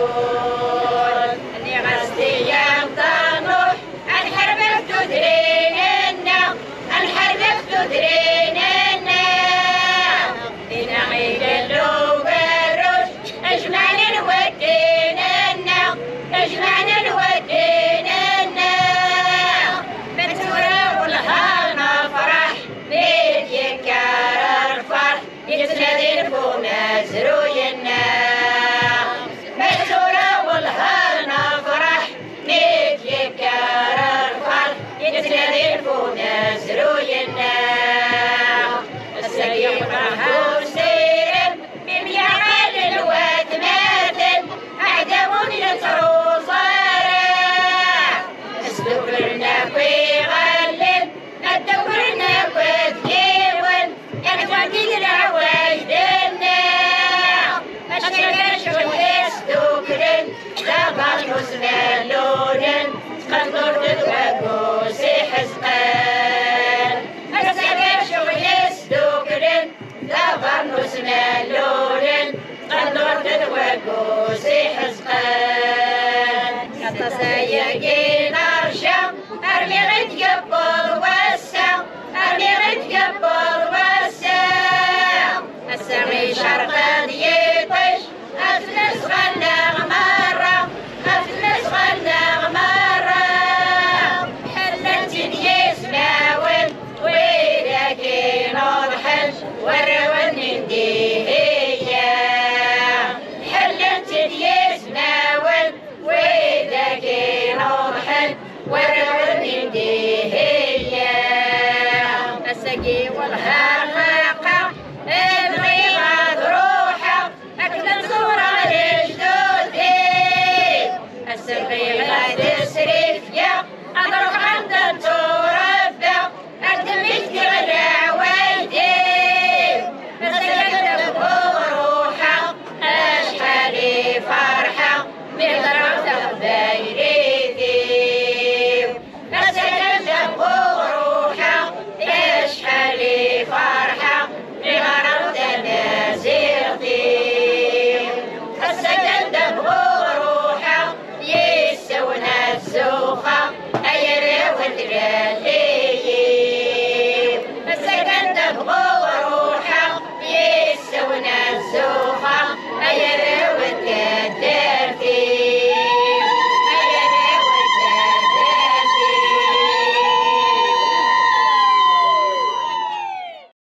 قلوبون اني غزتي يمطنوح الحرب تدريننا الحرب تدريننا دينا غيقلو بالروش اجمعنا نوديننا اجمعنا نوديننا بتورا والهنا فرح بيت يكرر فرح يتنادي نفونا زروينا بتورا والهنا فرح بيت يكرر فرح يتنادي نفونا زروينا السريع فرحو سيرم بميعاد الواد ماتن أعداون ينصروا صارع استكبرنا ويغلب الدكرنا وتكيون يغتعدي العوايدنا الشركة شو يستكرن زبان حسن اللونن تقدر